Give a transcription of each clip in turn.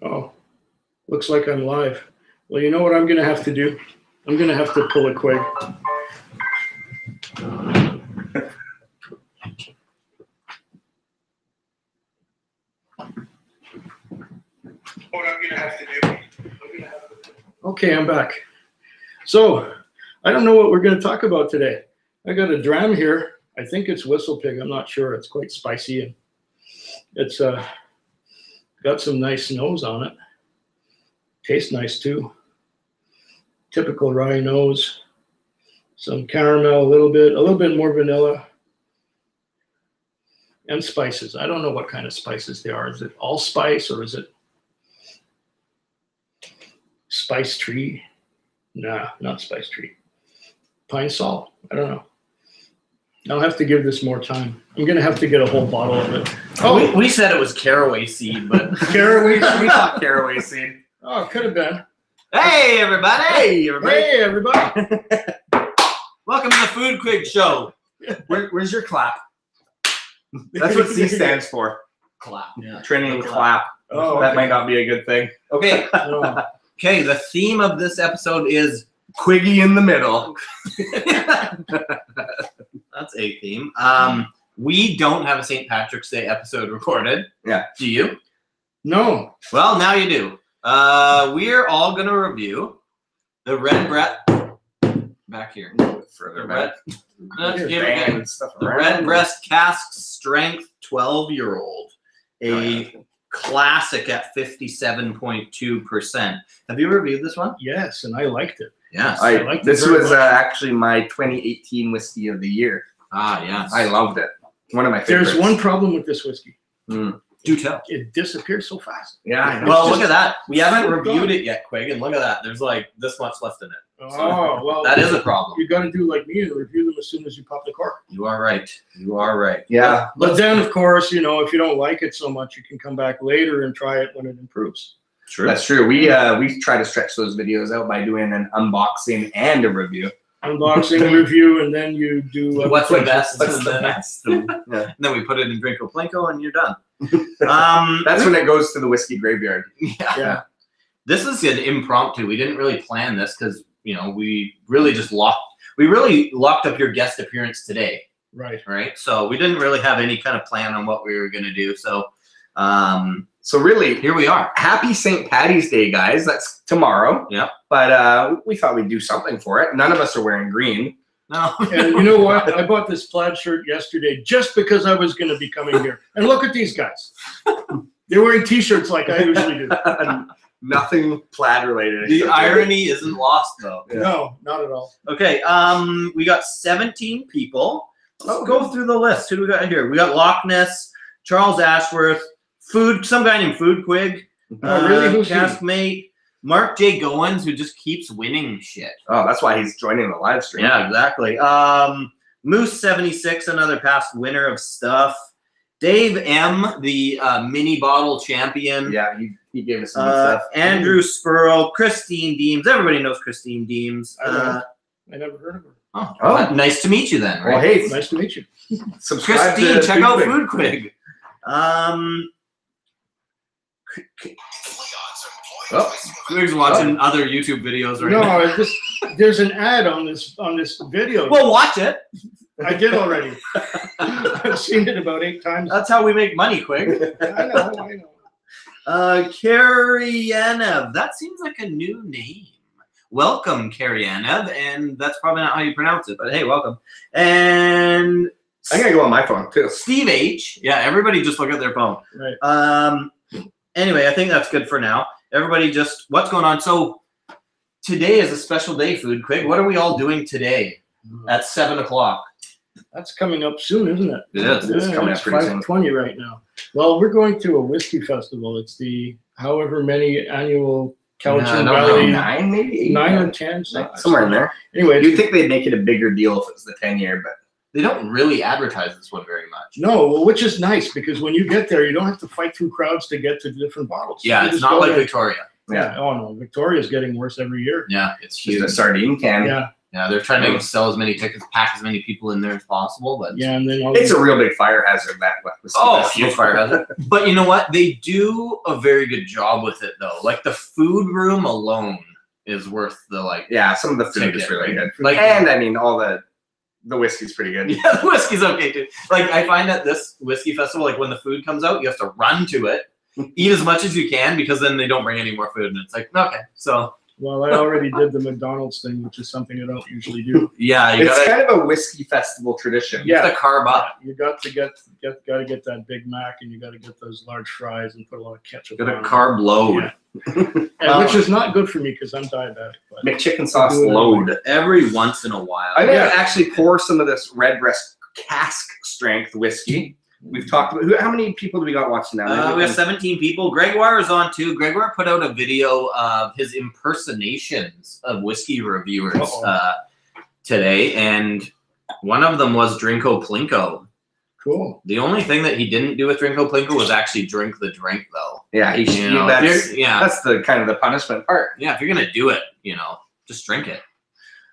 Oh, looks like I'm live. Well, you know what I'm going to have to do? I'm going to have to pull a Quig. What I'm going to have to do. Okay, I'm back. So, I don't know what we're going to talk about today. I got a dram here. I think it's WhiskyFest. I'm not sure. It's quite spicy, and it's got some nice nose on it. Tastes nice too. Typical rye nose. Some caramel, a little bit more vanilla, and spices. I don't know what kind of spices they are. Is it allspice or is it spice tree? Nah, not spice tree. Pine salt. I don't know. I'll have to give this more time. I'm going to have to get a whole bottle of it. Oh, we said it was caraway seed, but caraway seed? We thought caraway seed. Oh, it could have been. Hey, everybody. Hey, everybody. Hey, everybody. Welcome to the Foodquig show. Where's your clap? That's what C stands for. Clap. Yeah. Trenny and clap. Oh, that might not be a good thing. Okay. Oh. Okay, the theme of this episode is Quiggy in the middle. That's a theme. We don't have a St. Patrick's Day episode recorded. Yeah. Do you? No. Well, now you do. We're all going to review the red breast. Back here. Further The back. red breast cask strength 12-year-old. Classic at 57.2%. Have you reviewed this one? Yes, and I liked it. Yes. I liked it This very was much. actually my 2018 whiskey of the year. Ah, yes. I loved it. One of my favorites. There's one problem with this whiskey. Do tell. It disappears so fast. Yeah, I know. Well, just- look at that. We haven't so reviewed gone. it yet, Quig, and look at that. There's like this much left in it. Oh, well. That is a problem. You got to do like me and review them as soon as you pop the cork. You are right. You are right. Yeah. But then, of course, you know, if you don't like it so much, you can come back later and try it when it improves. True. That's true. We try to stretch those videos out by doing an unboxing and a review. Unboxing, review, and then you do What's the best? What's and the then, best? and then we put it in Drinko Plinko and you're done. That's when it goes to the whiskey graveyard. Yeah. This is an impromptu. We didn't really plan this because, you know, we really locked up your guest appearance today. Right. So we didn't really have any kind of plan on what we were going to do. So, So really, here we are. happy St. Patty's Day, guys. That's tomorrow. Yeah. But we thought we'd do something for it. None of us are wearing green. No. And you know what? I bought this plaid shirt yesterday just because I was going to be coming here. And look at these guys. They're wearing T-shirts like I usually do. Nothing plaid related. The except irony isn't lost, though. Yeah. No, not at all. Okay, we got 17 people. Let's go through the list. Who do we got here? We got Loch Ness, Charles Ashworth, some guy named Foodquig, Oh, really? Who's he? Castmate, Mark J. Goins, who just keeps winning shit. Oh, that's why he's joining the live stream. Yeah, exactly. Moose76, another past winner of stuff. Dave M., the mini bottle champion. Yeah, he gave us some good stuff. Andrew Spurl, Christine Deems. Everybody knows Christine Deems. I never heard of her. Oh, nice to meet you then. Well, Right? hey, Nice to meet you. subscribe Christine, to check out Foodquig. Foodquig. Oh, Quig's watching other YouTube videos right now. No, it's just there's an ad on this video. Well, watch it. I did already. I've seen it about 8 times. That's how we make money, Quig. I know. Karyanev. That seems like a new name. Welcome, Karyanev, and that's probably not how you pronounce it, but hey, welcome. And I'm gonna go on my phone too. Steve H. Yeah, everybody just look at their phone. Right. Anyway, I think that's good for now. Everybody just, what's going on? So today is a special day, Foodquig. What are we all doing today at 7 o'clock? That's coming up soon, isn't it? It is. It's coming it's up pretty soon. 5:20 right now. Well, we're going to a whiskey festival. It's the however many annual Cowichan No, Valley, 9, maybe 8, 9 or 10, somewhere in there. Anyway, You'd think they'd make it a bigger deal if it was the 10-year, but They don't really advertise this one very much. no, well, which is nice because when you get there, you don't have to fight through crowds to get to the different bottles. Yeah, You it's just not go like there. Victoria. Yeah. Oh no, Victoria's getting worse every year. Yeah, it's just huge. a sardine can. Yeah. Yeah, they're trying to sell as many tickets, pack as many people in there as possible. But Yeah, and then It's a real big fire hazard, that whiskey festival. huge fire hazard. But you know what? They do a very good job with it, though. Like the food room alone is worth the Yeah, some of the food ticket, is really good. Like, And I mean, all the whiskey's pretty good. yeah, the whiskey's okay too. Like I find at this whiskey festival, like when the food comes out, you have to run to it, eat as much as you can, because then they don't bring any more food, and it's like, okay, so. Well, I already did the McDonald's thing, which is something I don't usually do. Yeah, you It's gotta kind of a whiskey festival tradition. Yeah. the carb up. You got to get that Big Mac, and you got to get those large fries and put a lot of ketchup Got a on carb load. And which is not good for me because I'm diabetic. But McChicken sauce do it load. Every once in a while. I'm gonna actually pour some of this Redbreast cask strength whiskey. We've talked about how many people do we got watching now? We have 17 people. Gregoire is on too. Gregoire put out a video of his impersonations of whiskey reviewers today, and one of them was Drinko Plinko. cool. The only thing that he didn't do with Drinko Plinko was actually drink the drink, though. Yeah, that's the kind of the punishment part. Yeah, if you're gonna do it, just drink it.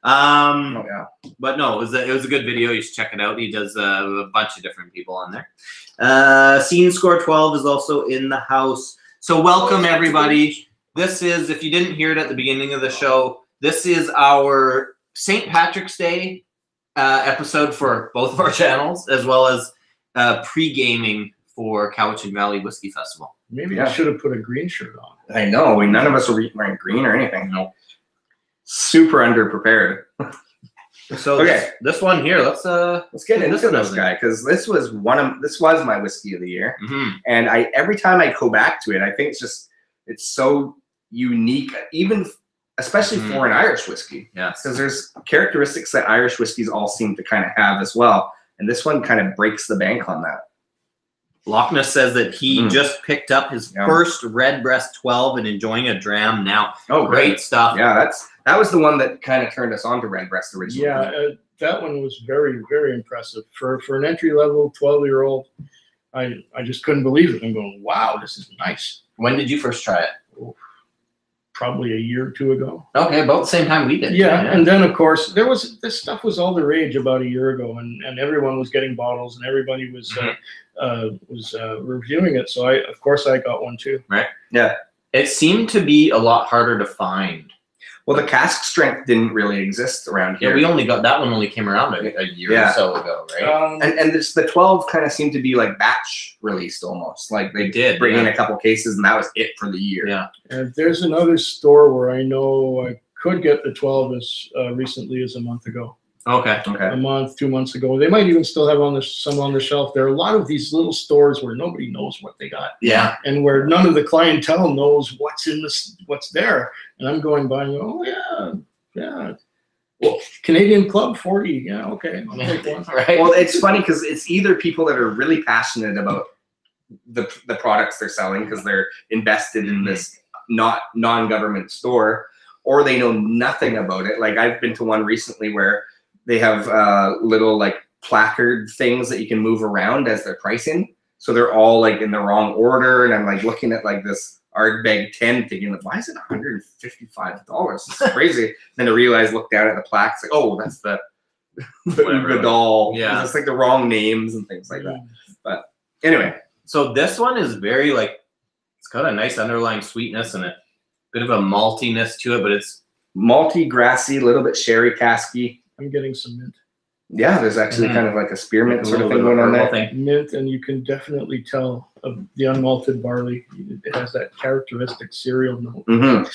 Oh yeah. But no, it was a good video. You should check it out. He does a bunch of different people on there. Scene Score 12 is also in the house. So welcome everybody. This is, if you didn't hear it at the beginning of the show, this is our St. Patrick's Day episode for both of our channels, as well as pre-gaming for Cowichan Valley Whiskey Festival. Maybe I should have put a green shirt on. I know. None of us were wearing green or anything. No. Super underprepared. So okay, this one here, let's get into this guy, because this was my whiskey of the year, and every time I go back to it, I think it's so unique, especially for an Irish whiskey. Yeah, because there's characteristics that Irish whiskeys all seem to kind of have as well, and this one kind of breaks the bank on that. Loch Ness says that he just picked up his first Redbreast 12 and enjoying a dram now. Oh, great stuff. Yeah, that was the one that kind of turned us on to Redbreast originally. Yeah, that one was very, very impressive. For an entry-level 12-year-old, I just couldn't believe it. I'm going, wow, this is nice. When did you first try it? Probably a year or two ago. Okay, about the same time we did. Yeah, and then of course this stuff was all the rage about a year ago, and everyone was getting bottles, and everybody was reviewing it. So of course I got one too. Right. Yeah. It seemed to be a lot harder to find. Well, the cask strength didn't really exist around here. Yeah, we only got that one. Only came around a year or so ago, right? And the 12 kind of seemed to be like batch released almost. Like they did bring in a couple cases, and that was it for the year. Yeah. And there's another store where I know I could get the 12 as recently as a month ago. Okay. A month, 2 months ago. They might even still have some on the shelf. There are a lot of these little stores where nobody knows what they got. Yeah. And where none of the clientele knows what's there. And I'm going by and go, oh yeah. Well, Canadian Club 40. Yeah, okay. I'll take one. Right. Well, it's funny because it's either people that are really passionate about the products they're selling because they're invested in this non-government store, or they know nothing about it. Like I've been to one recently where they have little like placard things that you can move around as they're pricing. So they're all like in the wrong order. And I'm like looking at like this Ardbeg 10 thinking like, why is it $155? This is crazy. Then I realized, look down at the plaque, it's like, oh, that's the Ugadal. Yeah. It's like the wrong names and things like that. But anyway. So this one is very it's got a nice underlying sweetness and a bit of a maltiness to it, but it's malty, grassy, a little bit sherry casky. I'm getting some mint. Yeah, there's actually kind of like a spearmint sort of thing going on there. Mint, and you can definitely tell of the unmalted barley. It has that characteristic cereal note.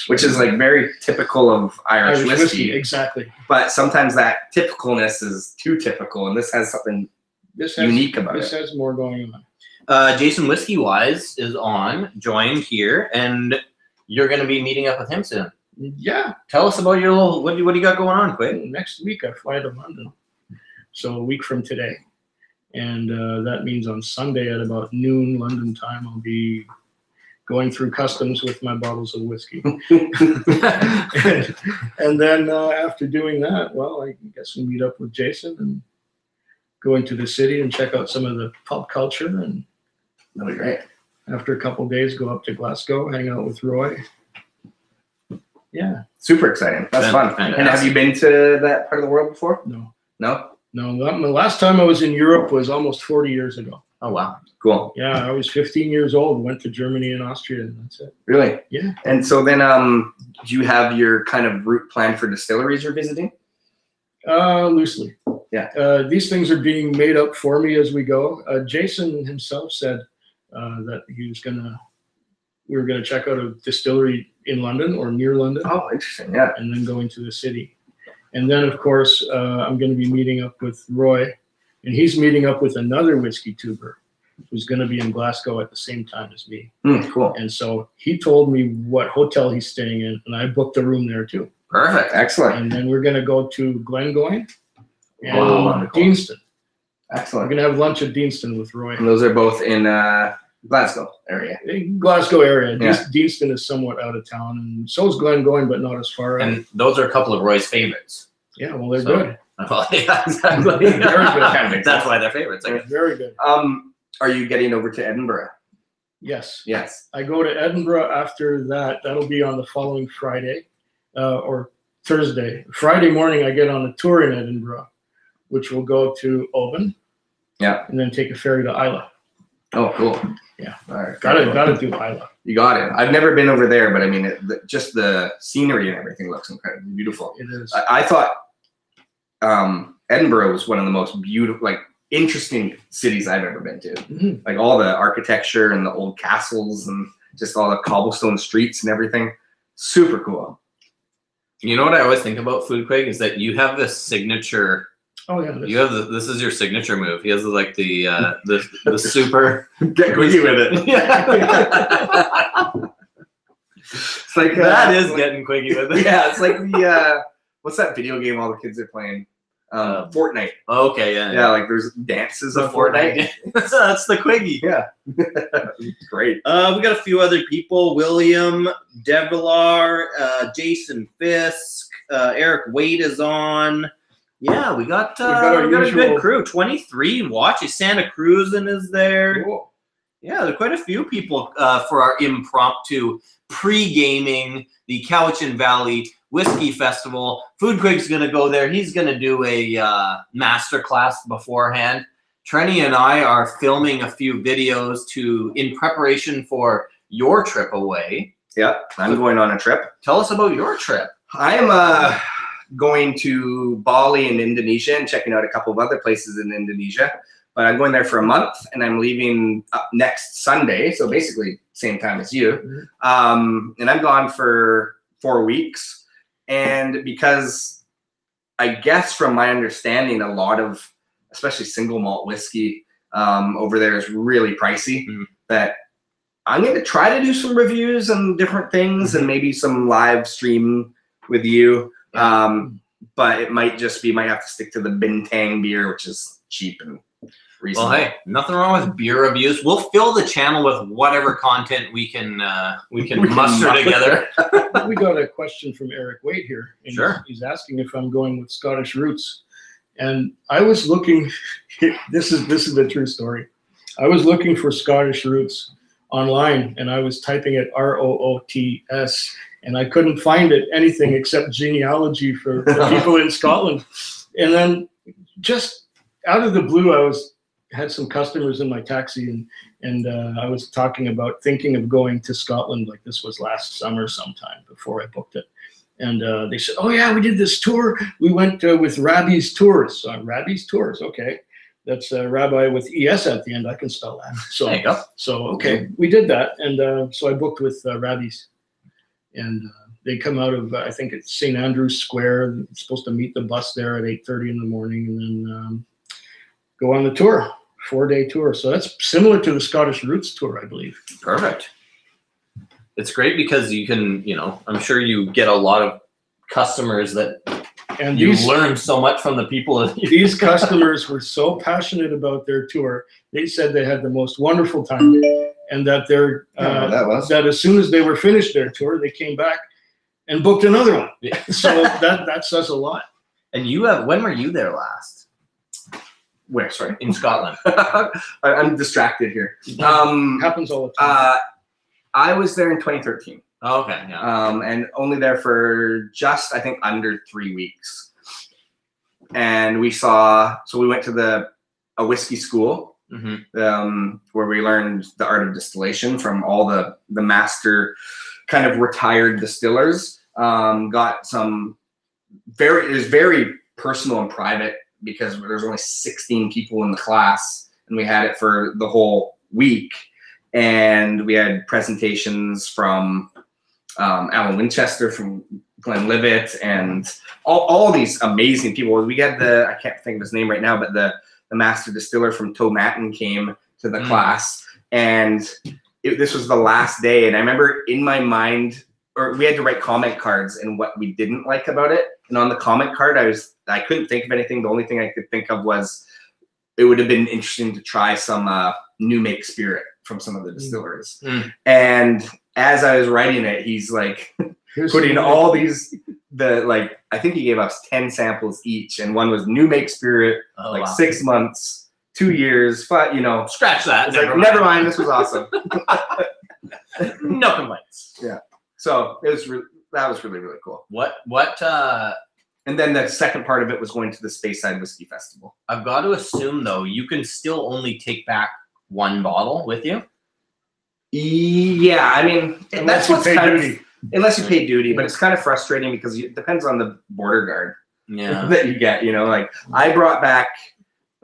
Which is like very typical of Irish whiskey. Exactly. But sometimes that typicalness is too typical, and this has something unique about it. This has more going on. Jason Whiskey Wise is joined here, and you're going to be meeting up with him soon. Yeah. Tell us about your little, what do you got going on, Quig? Next week I fly to London. So a week from today. And that means on Sunday at about noon London time, I'll be going through customs with my bottles of whiskey. and then after doing that, well, I guess we'll meet up with Jason and go into the city and check out some of the pub culture. And that'll be great. After a couple of days, go up to Glasgow, hang out with Roy. Yeah. Super exciting. That's fun. Fantastic. And have you been to that part of the world before? No. No? No, the last time I was in Europe was almost 40 years ago. Oh, wow. Cool. Yeah, I was 15 years old, went to Germany and Austria, and that's it. Really? Yeah. And so then do you have your kind of route plan for distilleries you're visiting? Loosely. Yeah. These things are being made up for me as we go. Jason himself said that we were gonna check out a distillery in London or near London. Oh, interesting. Yeah. And then go into the city. And then, of course, I'm going to be meeting up with Roy, and he's meeting up with another whiskey tuber who's going to be in Glasgow at the same time as me. Cool. And so he told me what hotel he's staying in, and I booked a room there too. Perfect. Excellent. And then we're going to go to Glengoyne and wonderful. Deanston. We're Excellent. going to have lunch at Deanston with Roy. And those are both in Glasgow area. In Glasgow area. Yeah. Deanston is somewhat out of town, and so is Glengoyne, but not as far out. And those are a couple of Roy's favorites. Yeah, well, they're So- good. Well, yeah, exactly. Very good. That's why they're favorites. I They're guess. very good. Are you getting over to Edinburgh? Yes. Yes. I go to Edinburgh after that. That'll be on the following Friday or Thursday. Friday morning, I get on a tour in Edinburgh, which will go to Oban. Yeah. And then take a ferry to Isla. Oh, cool. Yeah. All right. Gotta do Isla. You got it. I've never been over there, but I mean, just the scenery and everything looks incredibly beautiful. It is. I thought Edinburgh was one of the most beautiful, like interesting cities I've ever been to. Mhm. Like all the architecture and the old castles and just all the cobblestone streets and everything. Super cool. You know what I always think about Foodquig is that you have this signature. Oh yeah. You have this is your signature move. He has like the super. Get quickie with it. Yeah. It's like That is like- getting quickie with it. Yeah, it's like the what's that video game all the kids are playing? Fortnite. Okay, yeah. Yeah, like there's dances The of Fortnite. That's the quiggy. Yeah. Great. We got a few other people: William Devilar, Jason Fisk, Eric Wade is on. Yeah, we got our a good usual- crew. 23 watches. Santa Cruzin is there. Cool. Yeah, there are quite a few people for our impromptu pre-gaming the Cowichan Valley Whiskey Festival. Foodquig's going to go there. He's going to do a master class beforehand. Trenny and I are filming a few videos in preparation for your trip away. Yeah, I'm going on a trip. Tell us about your trip. I am going to Bali in Indonesia and checking out a couple of other places in Indonesia. But I'm going there for a month, and I'm leaving next Sunday, so basically same time as you. And I'm gone for 4 weeks. And because I guess from my understanding, a lot of, especially single malt whiskey over there is really pricey, that I'm going to try to do some reviews and different things and maybe some live stream with you. But it might just be, might have to stick to the Bintang beer, which is cheap and reasonable. Well, hey, nothing wrong with beer reviews. We'll fill the channel with whatever content we can muster together. We got a question from Eric Wade here. And Sure. He's asking if I'm going with Scottish roots. And I was looking, this is the true story. I was looking for Scottish roots online, and I was typing it ROOTS, and I couldn't find anything except genealogy for people in Scotland. And then just out of the blue, had some customers in my taxi, and I was talking about thinking of going to Scotland. Like this was last summer sometime before I booked it. And they said, oh yeah, we did this tour. We went with Rabbi's Tours. Rabbi's Tours, okay. That's Rabbi with ES at the end. I can spell that. So, There you go. So okay, we did that. And so I booked with Rabbi's. And they come out of, I think it's St. Andrew's Square. It's supposed to meet the bus there at 8:30 in the morning and then go on the tour. 4-day tour. So that's similar to the Scottish Roots tour, I believe. Perfect. It's great because you can, I'm sure you get a lot of customers that And you learn so much from the people. These customers were so passionate about their tour. They said they had the most wonderful time, and that that as soon as they were finished their tour, they came back and booked another one. Yeah. So that says a lot. And when were you there last? Where, sorry? In Scotland. I'm distracted here. Happens all the time. I was there in 2013. Oh, okay. Yeah. And only there for just, I think, under 3 weeks. And we went to a whiskey school where we learned the art of distillation from all the master kind of retired distillers. Got some it was very personal and private because there's only 16 people in the class, and we had it for the whole week. And we had presentations from Alan Winchester from Glenlivet and all these amazing people. We had I can't think of his name right now, but the master distiller from Tomatin came to the class, and this was the last day. And I remember in my mind, we had to write comment cards and what we didn't like about it. And on the comment card, I couldn't think of anything. The only thing I could think of was it would have been interesting to try some new make spirit from some of the distilleries. And as I was writing it, he's like putting all these, I think he gave us 10 samples each, and one was new make spirit, 6 months, 2 years, but scratch that. Never mind. This was awesome. No complaints. Yeah. So that was really, really cool. And then the second part of it was going to the Speyside Whiskey Festival. I've got to assume though, you can still only take back one bottle with you. Yeah, I mean, Unless you pay duty. Unless you pay duty, but it's kind of frustrating because it depends on the border guard that you get. I brought back,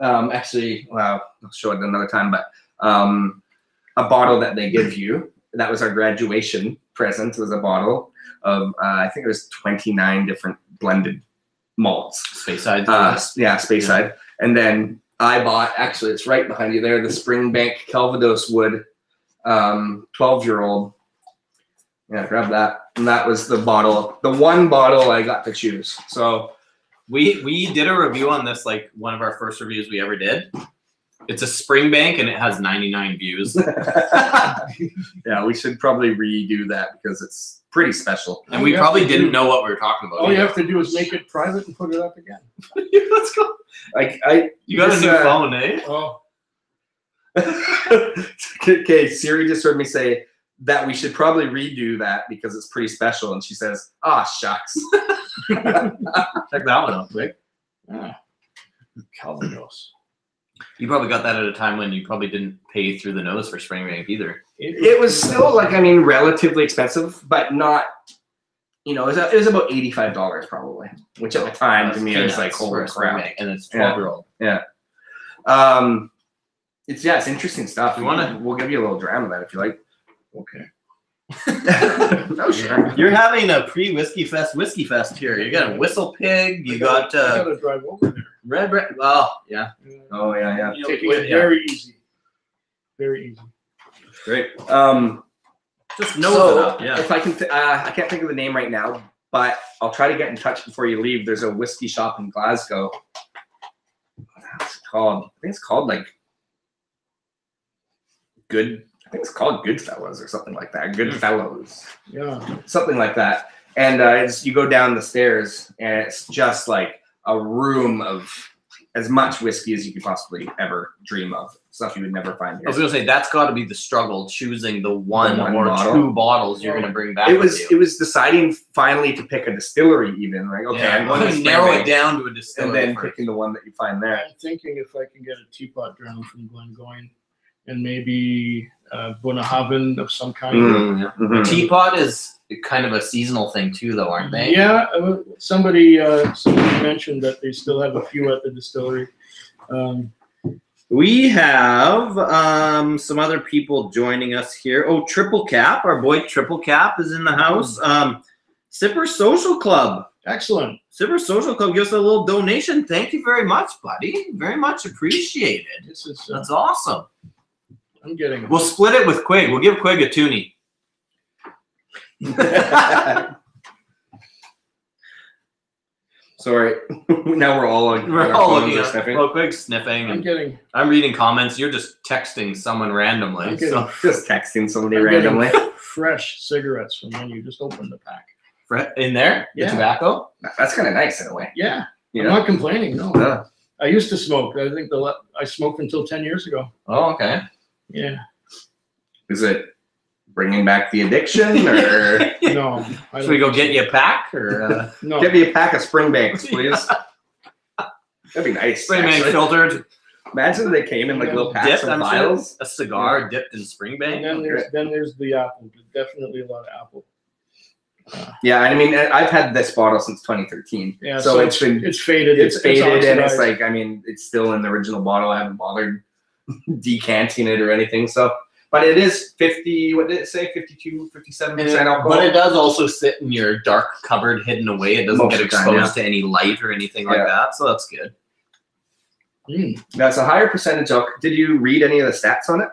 actually, well, I'll show it another time, but a bottle that they give you. That was our graduation present. It was a bottle of, I think it was 29 different blended malts. Speyside. Speyside. Yeah. And then I bought, actually, it's right behind you there, the Springbank Calvados Wood 12-year-old. Yeah, grab that. And that was the one bottle I got to choose. So we did a review on this, like one of our first reviews we ever did. It's a Springbank and it has 99 views. Yeah, we should probably redo that because it's pretty special. And we probably didn't know what we were talking about. All you have to do is make it private and put it up again. Let's go. You got a new phone, eh? Oh. Okay, Siri just heard me say that we should probably redo that because it's pretty special. And she says, shucks. Check that one out quick. Calvados. You probably got that at a time when you probably didn't pay through the nose for Springbank either. It was still relatively expensive, but not, it was about $85 probably, which at the time to me I was like, holy crap. And it's 12-year-old. Yeah. It's interesting stuff. We'll give you a little dram of that if you like. Okay. No, sure. You're having a pre-WhiskyFest here. You got a WhiskyPig. You got. I gotta drive over there. Red. Oh yeah. Oh yeah. Taking it very easy. Very easy. Great. Just nose it up. Yeah. If I can, I can't think of the name right now, but I'll try to get in touch before you leave. There's a whiskey shop in Glasgow. What's it called? I think it's called Goodfellas or something like that. Goodfellows. Yeah. Something like that. And you go down the stairs, and it's just like a room of as much whiskey as you could possibly ever dream of. Stuff you would never find here. I was gonna say that's got to be the struggle, choosing the one or bottle. 2 bottles you're gonna bring back. It was deciding finally to pick a distillery, even like I'm going to narrow it down to a distillery, and then picking the one that you find there. I'm thinking if I can get a teapot dram from Glengoyne and maybe Bunnahabhain of some kind. Mm-hmm. Teapot is kind of a seasonal thing too, though, aren't they? Yeah, somebody mentioned that they still have a few at the distillery. We have some other people joining us here. Oh, Triple Cap, our boy Triple Cap is in the house. Sipper Social Club. Excellent. Sipper Social Club gives us a little donation. Thank you very much, buddy. Very much appreciated. That's awesome. I'm getting it. We'll split it with Quig. We'll give Quig a toonie. Sorry. Now we're all looking sniffing. Oh, Quig's sniffing. I'm reading comments. You're just texting someone randomly. Just texting somebody randomly. Fresh cigarettes from when you just opened the pack. In there? Yeah. The tobacco? That's kind of nice in a way. Yeah. I'm not complaining. No. I used to smoke. I think I smoked until 10 years ago. Oh, okay. Yeah. Is it bringing back the addiction, or No. Should we go get you a pack or No. get me a pack of Springbanks, please? That'd be nice. Springbank actually. filtered, Imagine they came in like little packs dipped, and I'm vials. sure. A cigar dipped in Springbank. And then there's the apple. Definitely a lot of apple. Yeah, I mean, I've had this bottle since 2013. Yeah, so it's faded. It's faded, and it's oxidized. like, I mean, it's still in the original bottle. I haven't bothered decanting it or anything. So, but it is 50. What did it say? 52, 57% alcohol. But it does also sit in your dark cupboard, hidden away. It doesn't Most get of the time, exposed to any light or anything like that. So that's good. That's a higher percentage alcohol. Did you read any of the stats on it?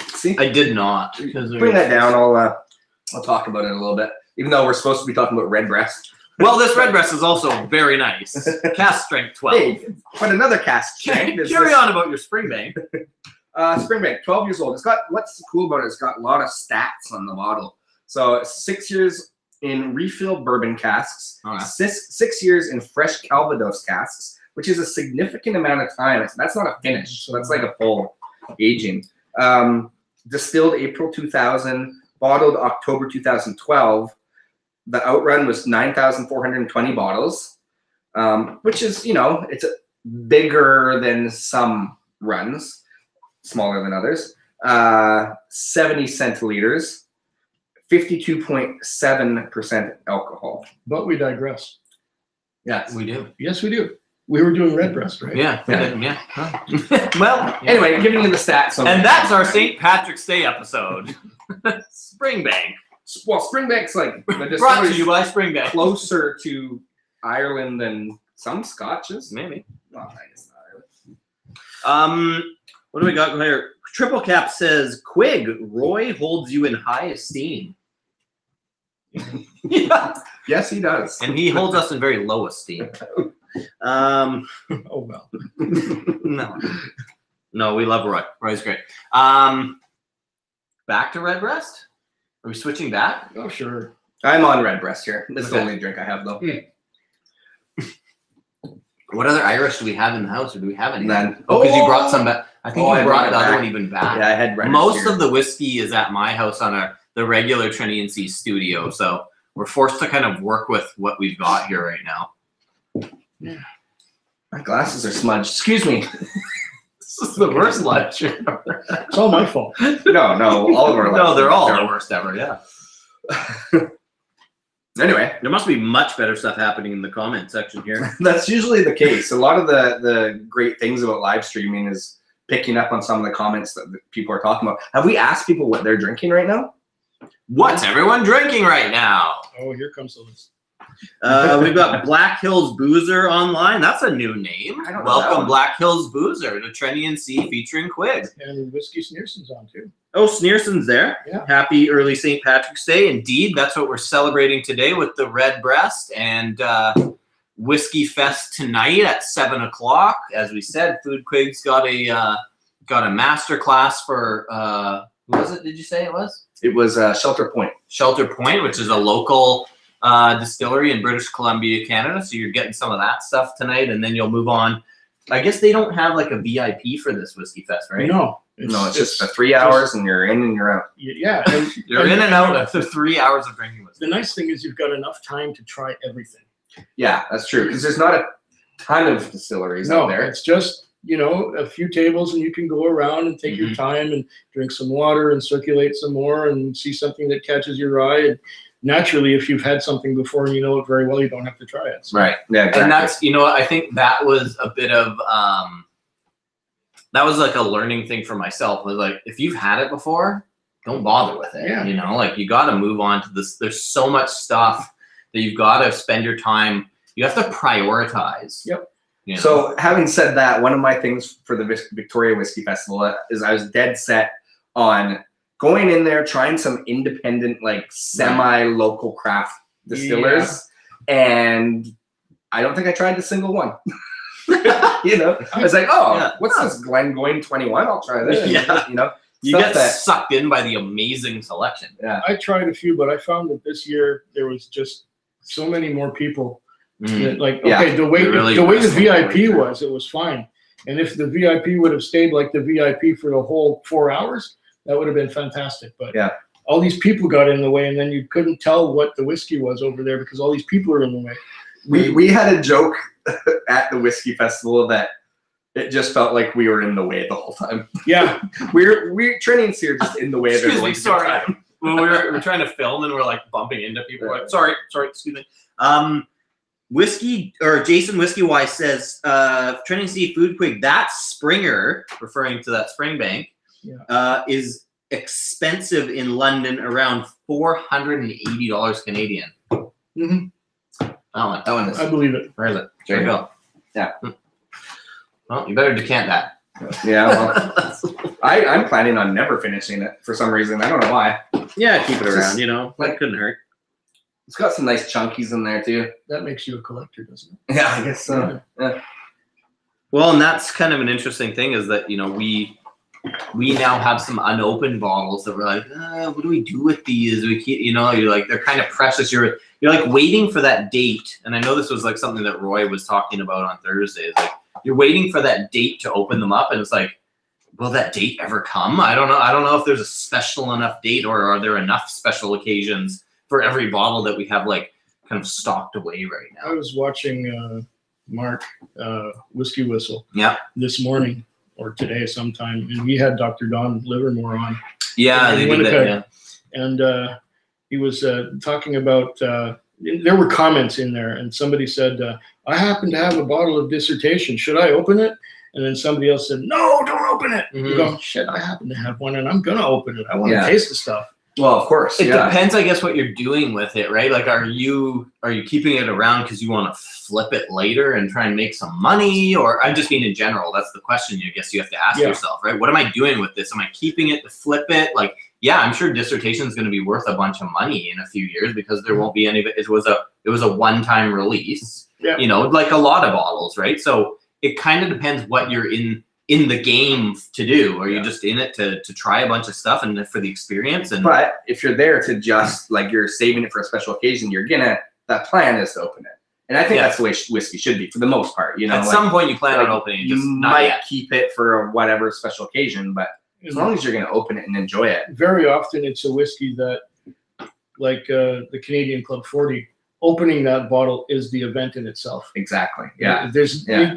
See, I did not. bring that down. I'll talk about it a little bit. Even though we're supposed to be talking about Redbreast. Well, this Redbreast is also very nice. Cast strength 12. Hey, but another cast strength. Carry on about your Springbank. Springbank, 12 years old. It's got, what's cool about it, it's got a lot of stats on the bottle. So 6 years in refill bourbon casks, Okay. 6 years in fresh Calvados casks, which is a significant amount of time. That's not a finish. So that's like a full aging. Distilled April 2000, bottled October 2012. The outrun was 9,420 bottles, which is, it's bigger than some runs, smaller than others. 70 centiliters, 52.7% alcohol. But we digress. Yes. We do. Yes, we do. We were doing Redbreast, right? Yeah. Yeah. Well, Anyway, giving you the stats. and that's our St. Patrick's Day episode. Springbank. Well, Springbank's like the Brought to distillery's you by Springbank. closer to Ireland than some scotches. Maybe. Well, I guess not Ireland. What do we got here? Triple Cap says, Quig, Roy holds you in high esteem. Yeah. Yes, he does. And he holds us in very low esteem. Oh, well. No, we love Roy. Roy's great. Back to Redbreast? Are we switching back? Oh, sure. I'm on Redbreast here. This is the Okay. only drink I have, though. What other Irish do we have in the house, or do we have any? None. Oh, because you brought some back. I think I you brought brought it the other back. one even back. Yeah, I had Redbreast Most here. of the whiskey is at my house on the regular Trenny and C studio, so we're forced to kind of work with what we've got here right now. My glasses are smudged. Excuse me. This is the worst lunch. It's all my fault. No, all of our No, they're all the terrible. worst ever. Yeah. Anyway, There must be much better stuff happening in the comment section here. that's usually the case. A lot of the great things about live streaming is picking up on some of the comments that people are talking about. Have we asked people what they're drinking right now? What's everyone drinking right now? Oh, here comes the list. We've got Black Hills Boozer online. That's a new name. I don't know that Welcome, one. Black Hills Boozer, to Trenny and C featuring Quig. And Whiskey Sneerson's on, too. Oh, Sneerson's there. Yeah. Happy early St. Patrick's Day. Indeed, that's what we're celebrating today with the Redbreast and WhiskyFest tonight at 7 o'clock. As we said, Foodquig's got a master class for who was it? Did you say it was? It was Shelter Point. Shelter Point, which is a local distillery in British Columbia, Canada. So you're getting some of that stuff tonight, and then you'll move on. I guess they don't have like a VIP for this Whiskey Fest, right? No. It's just for 3 hours and you're in and you're out. Yeah. And, You're in and out after 3 hours of drinking whiskey. The nice thing is you've got enough time to try everything. Yeah, that's true. Because there's not a ton of distilleries out there. It's just, a few tables and you can go around and take your time and drink some water and circulate some more and see something that catches your eye. And naturally, if you've had something before and you know it very well, you don't have to try it. So. Right. Yeah, exactly. And that's, I think that was a bit of, that was like a learning thing for myself. Was like, if you've had it before, don't bother with it. Yeah. You got to move on to this. There's so much stuff that you've got to spend your time. You have to prioritize. Yep. So having said that, one of my things for the Victoria Whiskey Festival is I was dead set on going in there, trying some independent, like semi-local craft distillers. And I don't think I tried a single one. I was like, what's this Glengoyne 21? I'll try this. Yeah. You stuff get sucked in by the amazing selection. Yeah. I tried a few, but I found that this year there was just so many more people. That, the way the VIP was, it was fine. And if the VIP would have stayed like the VIP for the whole 4 hours, that would have been fantastic. But all these people got in the way, and then you couldn't tell what the whiskey was over there because all these people are in the way. We had a joke at the whiskey festival that it just felt like we were in the way the whole time. Yeah, we're Trenny and C are just in the way of Excuse me, everyone's sorry. time. When we're trying to film and we're like bumping into people. Like, sorry, excuse me. Whiskey or Jason Whiskey Wise says Trenny and C Foodquig, that Springer, referring to that Springbank, is expensive in London, around $480 Canadian. mm-hmm. That one is. I believe it. Where is it? There you go. Yeah. Well, you better decant that. Yeah, well, I'm planning on never finishing it for some reason. I don't know why. Yeah, keep it It's around. just, You know, that couldn't hurt. It's got some nice chunkies in there too. That makes you a collector, doesn't it? Yeah, I guess so. Yeah. Well, and that's kind of an interesting thing is that, you know, we now have some unopened bottles that we're like, what do we do with these? We keep, you know, you're like, they're kind of precious. You're like waiting for that date. And I know this was like something that Roy was talking about on Thursday. It's like you're waiting for that date to open them up, and it's like, will that date ever come? I don't know. I don't know if there's a special enough date, or are there enough special occasions for every bottle that we have like kind of stocked away right now. I was watching Mark Whiskey Whistle this morning or today sometime, and he had Dr. Don Livermore on. Yeah, they did that, yeah. And he was talking about, there were comments in there, and somebody said, I happen to have a bottle of Dissertation. Should I open it? And then somebody else said, no, don't open it. You go, shit, I happen to have one, and I'm going to open it. I want to taste the stuff. Well, of course. It depends, I guess, what you're doing with it, right? Like, are you keeping it around because you want to flip it later and try and make some money? Or I just mean in general, that's the question I guess you have to ask yourself, right? What am I doing with this? Am I keeping it to flip it? Like, yeah, I'm sure Dissertation is going to be worth a bunch of money in a few years because there won't be any of it. It was a one-time release, you know, like a lot of bottles, right? So it kind of depends what you're in the game to do. Are you just in it to try a bunch of stuff and for the experience? And but if you're there to just like you're saving it for a special occasion, that plan is to open it. And I think that's the way whiskey should be for the most part. You know, at some point you plan on opening it. You might keep it for whatever special occasion, but as long as you're going to open it and enjoy it. Very often it's a whiskey that, like the Canadian Club 40, opening that bottle is the event in itself. Exactly. Yeah.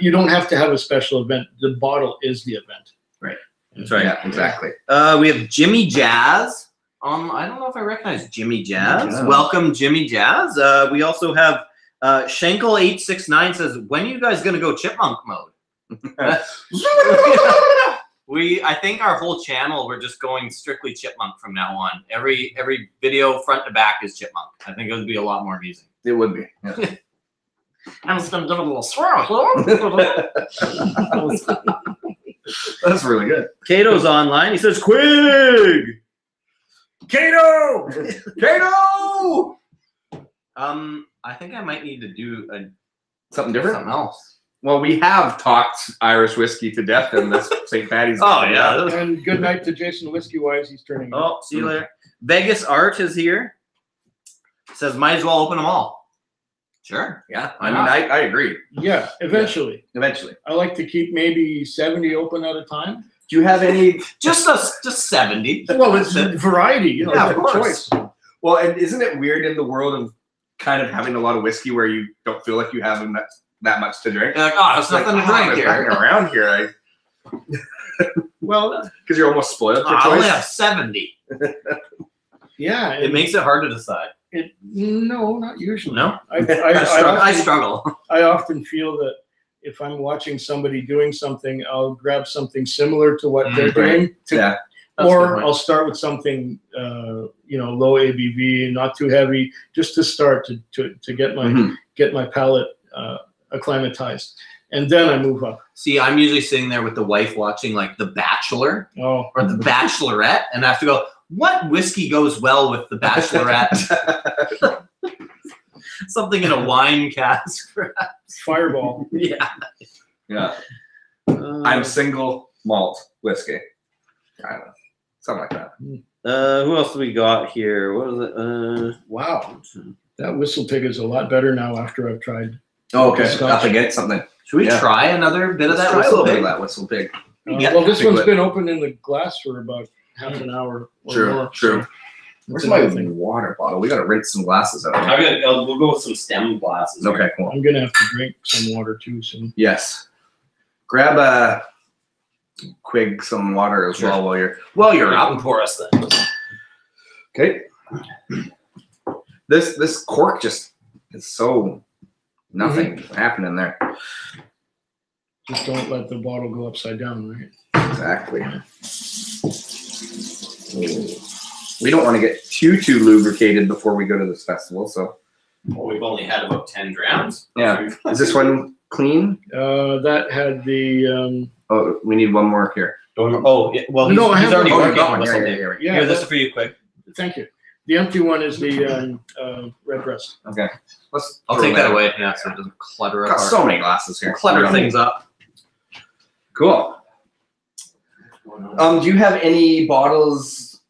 You don't have to have a special event. The bottle is the event. Right. That's right. Yeah, exactly. We have Jimmy Jazz. I don't know if I recognize Jimmy Jazz. Yeah. Welcome, Jimmy Jazz. We also have Schenkel869 says, when are you guys going to go chipmunk mode? I think our whole channel, we're just going strictly chipmunk from now on. Every video front to back is chipmunk. I think it would be a lot more amusing. It would be. Yeah. I'm just going to give it a little swirl. That's really good. Cato's online. He says, Quig! Cato! Cato! I think I might need to do something different. Something else. Well, we have talked Irish whiskey to death in this St. Patty's. Oh, yeah. And good night to Jason Whiskey Wise. He's turning. Oh, see you later. Vegas Art is here. Says, might as well open them all. Sure. Yeah. I mean, I agree. Yeah, eventually. Yeah. Eventually. I like to keep maybe 70 open at a time. Do you have any? Just 70. Well, it's a variety, you know. Yeah, of course. Choice. Well, and isn't it weird in the world of kind of having a lot of whiskey where you don't feel like you have that much to drink? You're like, oh, there's nothing to drink here. Around here, well, because you're almost spoiled for I choice. only have 70. Yeah, it makes it hard to decide. No, not usually. No, I struggle. I often feel that if I'm watching somebody doing something, I'll grab something similar to what they're doing. Or I'll start with something, low ABV, not too heavy, just to start to get my palate acclimatized, and then I move up. See, I'm usually sitting there with the wife watching like The Bachelor or The Bachelorette, and I have to go, what whiskey goes well with The Bachelorette? Something in a wine cask, perhaps. Fireball. Yeah. I'm single malt whiskey. I don't know. Something like that. Who else do we got here? What was it? Wow. That Whistle Pig is a lot better now after I've tried. Oh, okay. I'll get something. Should we try another bit of that Whistle Pig? Whistle Pig. Well, this one's been open in the glass for about half an hour. True. Where's my water bottle? We gotta rinse some glasses out. We'll go with some stem glasses. Okay, cool. I'm gonna have to drink some water too soon. Yes. Grab a Quig some water as well while you're I'll up. pour us then. Okay. This cork just is so nothing happening there. Just don't let the bottle go upside down, right? Exactly. We don't want to get too lubricated before we go to this festival, so. Well, we've only had about 10 grams. Yeah. Is this one clean? That had the Oh, we need one more here. Oh, yeah. Well, he's already working on this. yeah, Here, this is for you, Quig. Thank you. The empty one is the red breast. Okay. I'll take that away. Yeah, so it doesn't clutter up. Got so many glasses here. Clutter things up. Cool. Do you have any bottles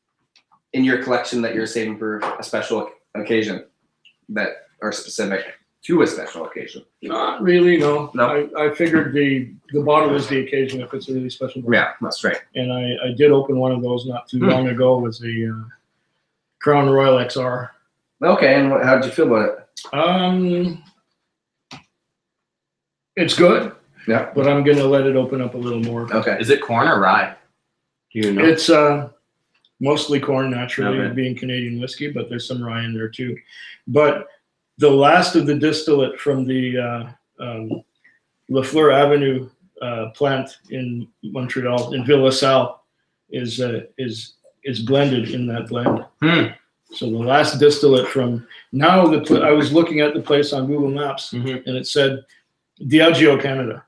in your collection that you're saving for a special occasion that are specific to a special occasion? Not really, no. No? I figured the bottle is the occasion if it's a really special bottle. Yeah, that's right. And I did open one of those not too long ago. It was a Crown Royal XR. Okay, and how did you feel about it? It's good. Yeah. But I'm gonna let it open up a little more. Okay. Is it corn or rye? Do you know? It's mostly corn naturally, Okay. being Canadian whiskey, but there's some rye in there too. But the last of the distillate from the Lafleur Avenue plant in Montreal, in Ville La Salle, is blended in that blend. So the last distillate from now, I was looking at the place on Google Maps, and it said Diageo Canada.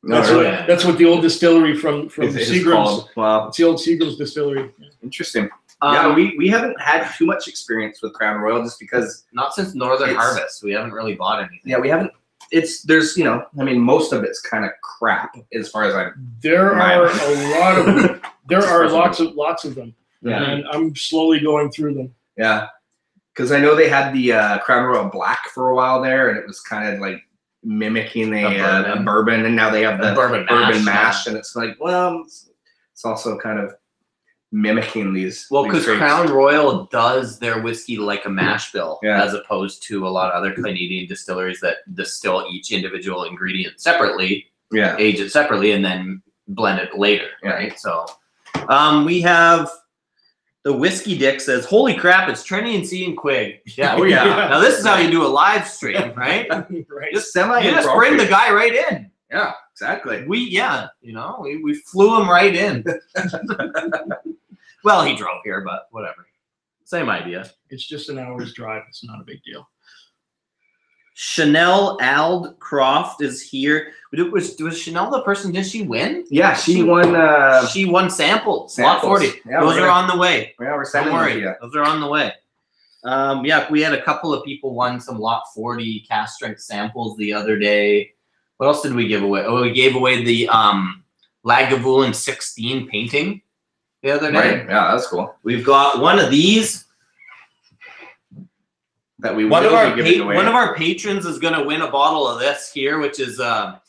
That's what the old distillery from Seagram's. Wow. It's the old Seagram's distillery. Interesting. Yeah, we haven't had too much experience with Crown Royal just because not since Northern Harvest. We haven't really bought anything. Yeah, we haven't. There's most of it's kind of crap as far as There are a lot of them. There are lots of them. Yeah. And I'm slowly going through them. Yeah, because I know they had the Crown Royal Black for a while there, and it was kind of like mimicking a bourbon, and now they have the bourbon mash, and it's like, well, it's also kind of mimicking these. Well, because Crown Royal does their whiskey like a mash bill, as opposed to a lot of other Canadian distilleries that distill each individual ingredient separately, age it separately, and then blend it later, right? So we have the Whiskey Dick says, "Holy crap, it's Trenny and C and Quig." Yeah, Now this is how you do a live stream, right? Right. Just bring the guy right in. Yeah, exactly. We flew him right in. Well, he drove here, but whatever. Same idea. It's just an hour's drive. It's not a big deal. Chanel Aldcroft is here. Was Chanel the person? Did she win? Yeah, she won. She won samples. Lot 40. Yeah, those are on the way. Yeah, we're sending them to you. Those are on the way. We had a couple of people won some Lot 40 cast strength samples the other day. What else did we give away? Oh, we gave away the Lagavulin 16 painting the other day. Right. Yeah, that's cool. We've got one of these. That we one of our patrons is going to win a bottle of this here, which is a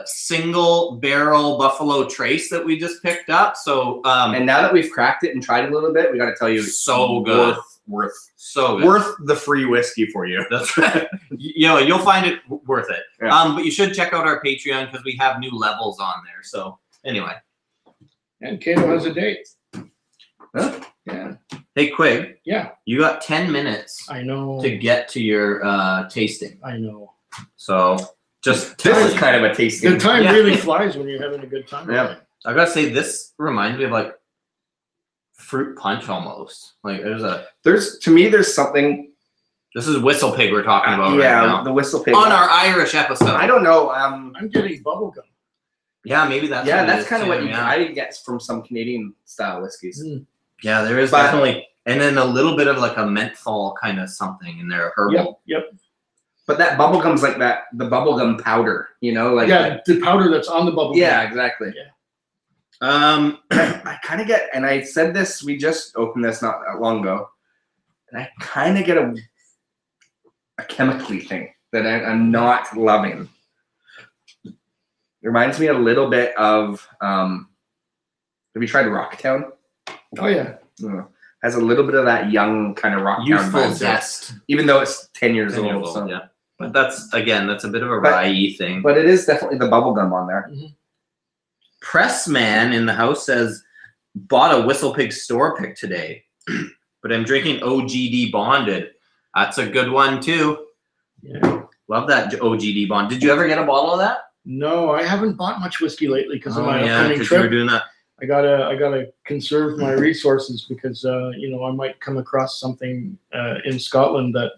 single barrel Buffalo Trace that we just picked up. So and now that we've cracked it and tried it a little bit, we got to tell you, so good, worth the free whiskey for you. That's right. You'll find it worth it. Yeah. But you should check out our Patreon because we have new levels on there. So anyway, and Kato has a date. Huh? Yeah. Hey, Quig. Yeah. You got 10 minutes. I know. To get to your tasting. I know. So just this is kind of a tasting. The time really flies when you're having a good time. Yeah. I gotta say, this reminds me of like fruit punch almost. Like there's something. This is WhiskyFest we're talking about right now. The WhiskyFest on our Irish episode. I don't know. I'm getting bubblegum. Yeah, maybe that's. Yeah, that's kind of what I get from some Canadian style whiskeys. Yeah, there is definitely, and then a little bit of like a menthol kind of something in there, herbal. Yep. But that bubblegum's like that, the bubblegum powder, like the powder that's on the bubblegum. Yeah, exactly. Yeah. I kind of get, and I said this, we just opened this not that long ago, and I kind of get a chemically thing that I'm not loving. It reminds me a little bit of, have you tried Rocktown? Oh yeah. has a little bit of that young kind of rock Youthful zest. even though it's 10 years 10 years old. old, So. yeah. But that's a bit of a rye thing. But it is definitely the bubble gum on there. Pressman in the house says, bought a WhiskyPig store pick today, but I'm drinking OGD bonded. That's a good one too. Yeah. Love that OGD bond. Did you ever get a bottle of that? No, I haven't bought much whiskey lately because of my yeah, upcoming because you were trip. doing that. I gotta conserve my resources because you know, I might come across something in Scotland that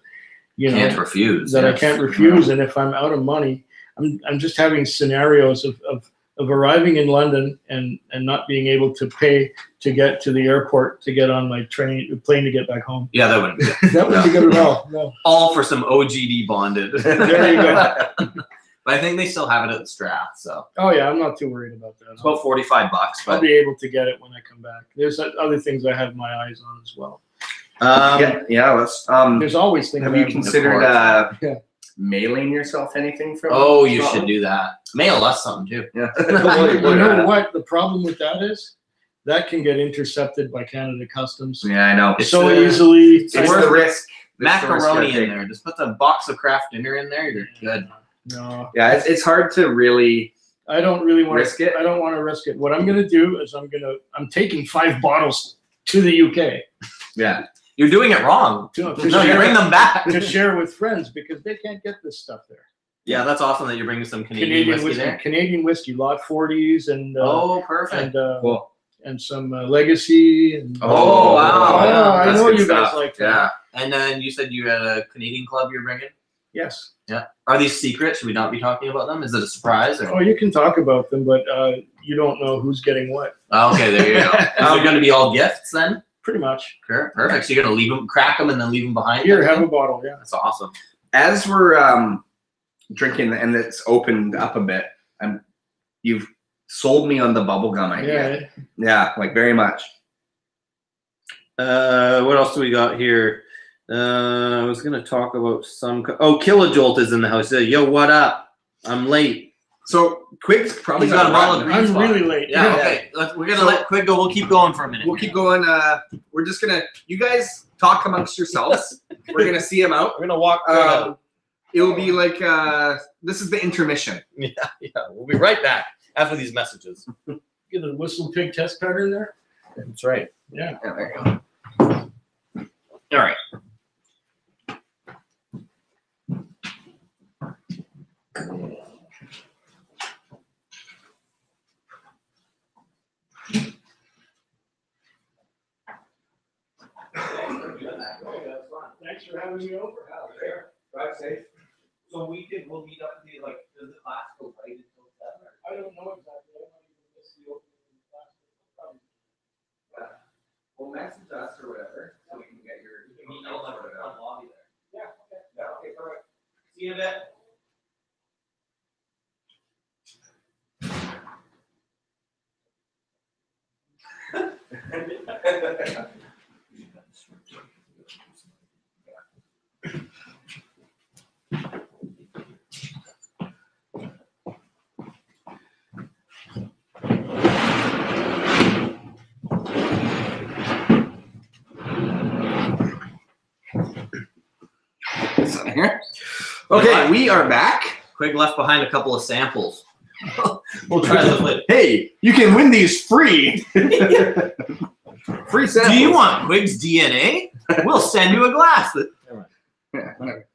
Can't refuse. that I yes. can't refuse, and if I'm out of money, I'm just having scenarios of arriving in London and not being able to pay to get to the airport to get on my plane to get back home. Yeah, that wouldn't be good. That wouldn't be good at all. No. All for some OGD bonded. There you go. But I think they still have it at the Strath, so Oh yeah, I'm not too worried about that. it's about $45. I'll But be able to get it when I come back. There's other things I have my eyes on as well. Let's. There's always things. Have I you have- considered Yeah. mailing yourself anything from? oh, you Scotland? should do that. Mail us something too. Yeah. You know what the problem with that is? That can get intercepted by Canada Customs Yeah, I know. It's so the- easily. It's the risk. It's the risk Macaroni you're in there. Just put the box of Kraft dinner in there. You're good. No, Yeah, it's hard to really I don't really want risk it. I don't want to risk it. What I'm going to do is I'm taking 5 bottles to the UK Yeah. You're doing it wrong. to No, you share, bring them back. to share with friends because they can't get this stuff there. Yeah, that's awesome that you're bringing some Canadian whiskey there. Canadian whiskey, lot 40s and Oh, perfect. Cool. and some Legacy. And, Oh, wow. yeah, I That's know good you guys stuff. like that. Yeah. And then you said you had a Canadian club you're bringing? Yes. Yeah. Are these secret? Should we not be talking about them? Is it a surprise? Or? Oh, you can talk about them, but you don't know who's getting what. Oh, okay, there you go. Is it going to be all gifts then? Pretty much. Sure. Perfect. So you're going to leave them, crack them, and then leave them behind? Here, have a bottle. Yeah. That's awesome. As we're drinking and it's opened up a bit, you've sold me on the bubblegum idea. Yeah. Yeah, like very much. What else do we got here? I was gonna talk about some. Kilojolt is in the house. Yo, what up? I'm late. So Quig's probably He's got a bottle of run. green I'm spot. really late. Yeah. Yeah. Okay. We're gonna let Quig go. We'll keep going for a minute. We'll keep going. We're just gonna. You guys talk amongst yourselves. We're gonna see him out. We're gonna walk. It will be like this is the intermission. Yeah. We'll be right back after these messages. Get a WhiskyPig test pattern there. That's right. Yeah. Yeah, there you go. All right. Thanks for having me over. Drive safe. So we'll meet up. Does the class go right until 7? I don't know exactly. I might even miss the opening class. Well, message us or whatever, so we can get your email or whatever. lobby there. Yeah. Okay. Yeah, okay, perfect. See you in a bit. So here. Okay, we are back. Quig left behind a couple of samples. We'll try those later. Hey, you can win these free. Free samples. Do you want Quig's DNA? We'll send you a glass. Yeah, whatever.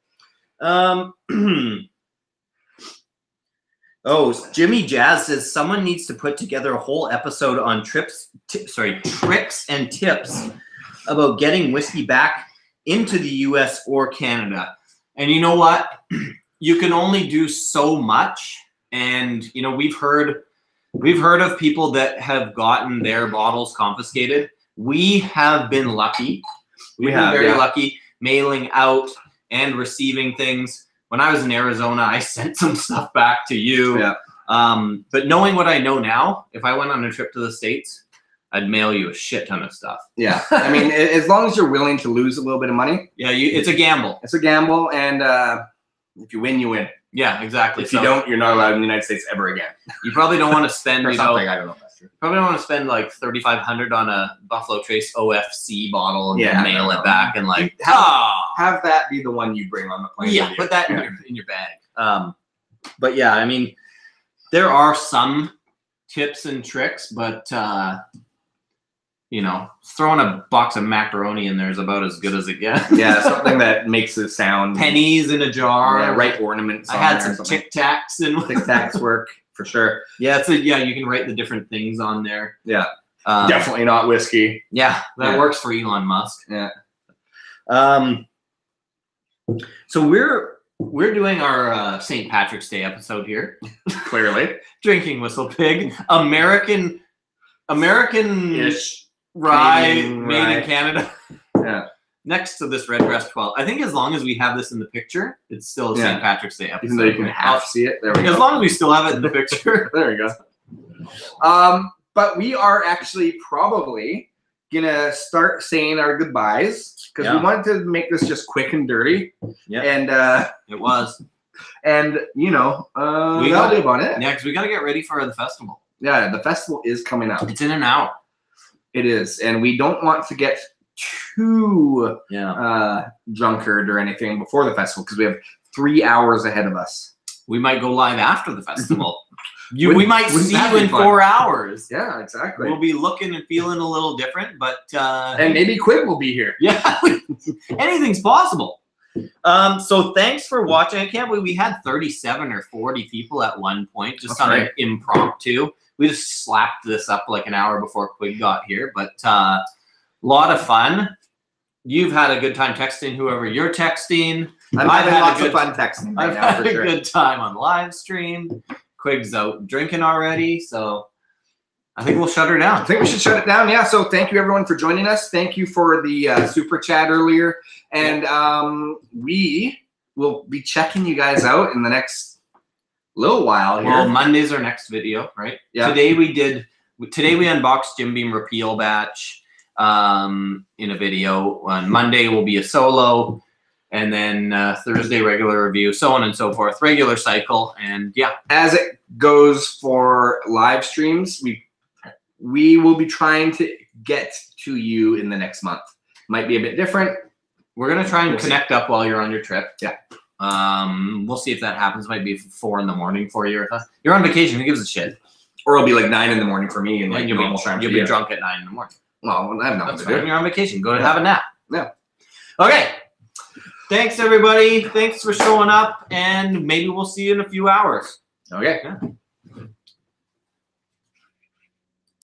Jimmy Jazz says someone needs to put together a whole episode on tricks and tips about getting whiskey back into the US or Canada. And you know what? You can only do so much. And you know, we've heard of people that have gotten their bottles confiscated. We have been lucky. We've been very lucky mailing out and receiving things. When I was in Arizona, I sent some stuff back to you. Yeah. But knowing what I know now, if I went on a trip to the States, I'd mail you a shit ton of stuff. Yeah, I mean, as long as you're willing to lose a little bit of money. Yeah, it's a gamble. It's a gamble, and if you win, you win. Yeah, exactly. If you don't, you're not allowed in the United States ever again. You probably don't want to spend, Or you something, know, I don't know. true. Probably don't want to spend like $3,500 on a Buffalo Trace OFC bottle and Yeah, then mail it back and like Have that be the one you bring on the plane. yeah, with you. put that in your bag. But yeah, I mean, there are some tips and tricks, but you know, throwing a box of macaroni in there is about as good as it gets. Yeah, something that makes it sound Pennies in a jar. Yeah, right ornaments. I had some Tic Tacs and Tic Tacs work for sure. Yeah, so yeah, you can write the different things on there. Yeah, definitely not whiskey. Yeah, that works for Elon Musk. Yeah. So we're doing our St. Patrick's Day episode here. Clearly, Drinking WhiskyFest, American-ish rye Canadian made rye. in Canada. Yeah. Next to this Red Dress 12. I think as long as we have this in the picture, it's still a St. Patrick's Day episode. even though you can half see it. There we go. As long as we still have it in the picture. There we go. But we are actually probably gonna start saying our goodbyes because we wanted to make this just quick and dirty. Yeah. And It was. and you know, We that'll got- be about it. Yeah, because we got to get ready for the festival. Yeah, the festival is coming up. It's in an hour. It is, and we don't want to get too Yeah. drunkard or anything before the festival because we have 3 hours ahead of us. We might go live after the festival. We Wouldn't- might wouldn't see that you be in fun? 4 hours. Yeah, exactly. We'll be looking and feeling a little different, but and maybe Quig will be here. yeah, anything's possible. So thanks for watching. I can't believe we had 37 or 40 people at one point, just That's on right. an impromptu. We just slapped this up like an hour before Quig got here, but a lot of fun. You've had a good time texting whoever you're texting. I'm I've having had a lots good- of fun texting right I've now had for a sure. good time on live stream. Quig's out drinking already, so I think we'll shut her I down. think we should shut it down. Yeah. So thank you everyone for joining us. Thank you for the super chat earlier, and we will be checking you guys out in the next little while here. Well, Monday's our next video, right? Yeah. Today we unboxed Jim Beam Repeal Batch in a video. On Monday will be a solo, and then Thursday regular review, so on and so forth. Regular cycle, and yeah. As it goes for live streams, we will be trying to get to you in the next month. Might be a bit different. We're gonna try and We'll see. connect up while you're on your trip. Yeah. We'll see if that happens. Might be 4 a.m. for you. You're on vacation. Who gives a shit? Or it'll be like 9 in for me and like you'll normal time. be for you. drunk at 9 a.m. Well, I have nothing That's to do. fine. You're on vacation. Go and Yeah. have a nap. Yeah. Okay. Thanks everybody. Thanks for showing up, and maybe we'll see you in a few hours. Okay. Yeah.